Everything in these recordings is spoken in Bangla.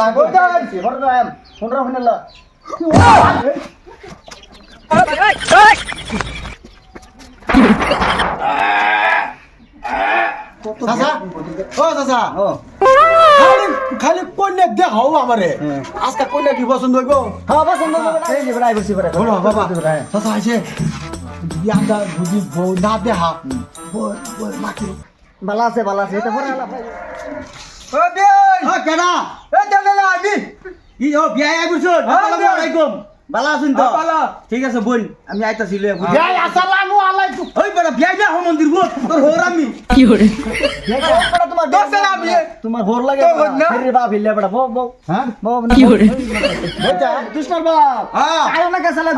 লাগো যাচ্ছি ঘরে আম ফোনরা ফোন লা চাচা ও চাচা খালি খালি কন্যা দেখাও আমারে আজকে কন্যা কি পছন্দ হইব হ্যাঁ পছন্দ হবে এই যে বড়াই করছি বড় শোনো বাবা চাচা আছে বিয়াটা যদি বউ না দেখা বালা আছে এটা পরে আলা ও বেই ও কেডা এ দেনা না আবি ই ও বিয়া আইবছুন আসসালামু আলাইকুম বালা আছেন তো বালা ঠিক আছে বোন আমি আইতাছি লয়ে বুঝি বিয়া আসসালামু আলাইকুম ওই বড় বিয়া না হো মন্দির গো তোর হোর আমি কি করে তোমার দোস্ত না বিয়ে তোমার হোর লাগে আরে বাপ হিল্লে বড় বউ বউ হ্যাঁ বউ কি করে বেটা দুষ্টার বাপ হ্যাঁ আয় না কে সালা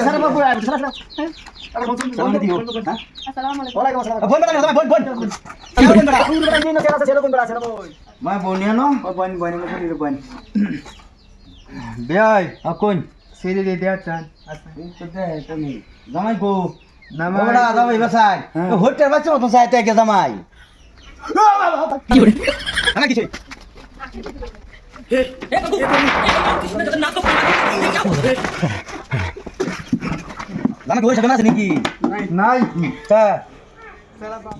সারা বাপ আয় সালা সালাম দিও আসসালামু আলাইকুম ওয়ালাইকুম আসসালাম বোন বড় না বোন বোন কি বোন বড় তুমি বড় দিন কেন আছে কোন বড় আছে না বই মা বোনিয়া নো বোন বোন মুখে বোন বিয়াই কোন সেরি দে দেয়া চান তুমি জামাই গো নামা বড় জামাই বাসাই হোটেল বাচ্চা মত চাইতে কে জামাই কি করে ana kiche জানা কই সামনে আছে নাকি নাই তা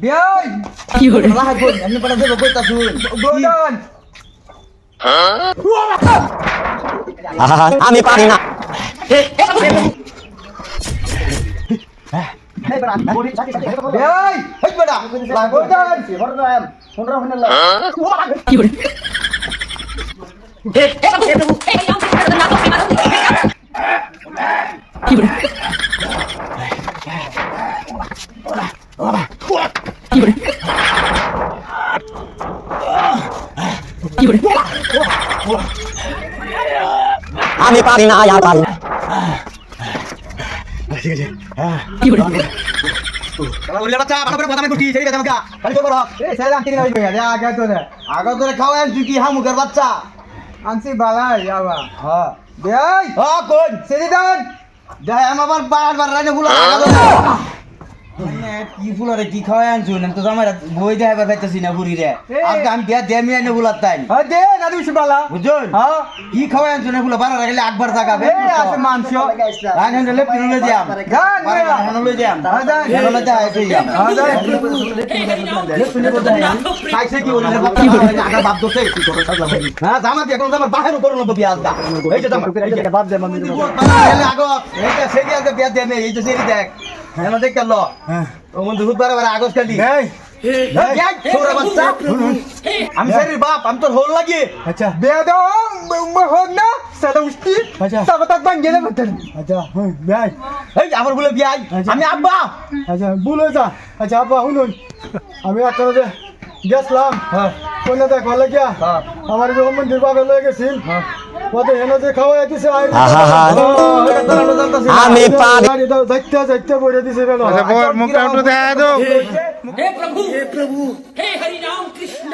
বিয়াই কি করে আল্লাহ গো আমি পড়া দেব কইতা শুন গোদান আমি পারি না এই বড় বড়ি চাকি বিয়াই হই বড়া গোদান বড় আম ফোনরা ফোন লা কি করে কি করে কি করে কি করে আমি পারি না আর পারি না কি করে ওরে বাচ্চা ভালো করে কথা আমি করছি সেই কথা আমাকে খালি তো করো এই ছেলে আনতে না হইবে যা আগে তো আগে তো খাওয়ান তুই কি হামুকের বাচ্চা আনছি বালাই যাবা হ্যাঁ বিয়াই হ্যাঁ কোন সেরি দান যাই আমার বারবার রাইনে ফুলা কি ফুলারে কি খাওয়াই আনছু না তো জামাই বই দেখাবার পাইতেছি না বুড়ি রে আজকে আমি দিয়া দেমি আইনে ফুলার তাই হ্যাঁ দে না দিছি বালা বুঝুন হ্যাঁ কি খাওয়াই আনছু না ফুলা বারা রাখলে আকবার জাগাবে এই আছে মাংস রাইন হলে পিনুলে যাম গান হলে যাম হলে যাই তুই যাম খাইছে কি ওরে আগা বাপ দোছে কি করে হ্যাঁ জামা দিয়ে কোন জামা বাহির করো না বিয়াজ দা এই যে জামা বাপ দে মামি আগো এইটা সেরি আগে বিয়া দেমে এই যে সেরি দেখ হ্যাঁ দেখ কেন ও মন্দির খুব বারে আগস্ট কালি আমি সেরির বাপ আমি তোর হোল লাগি আচ্ছা বিয়া দাও হোক না সাদা উস্তি আচ্ছা তবে তাক বাঙ্গে দেব আচ্ছা বিয়াই এই আমার বলে বিয়াই আমি আব্বা আচ্ছা বলে যা আচ্ছা আব্বা শুনুন আমি একটা গেছলাম হ্যাঁ কোনে দেখ ভালো গিয়া আমার যে মন্দির বাবা লয়ে গেছিল ওতে হেন যে খাওয়াই দিছে আমি পারি যাইতে বইরে দিছে কেন আচ্ছা বল মুখটা একটু দেখা দাও हे प्रभु हे हरि राम कृष्ण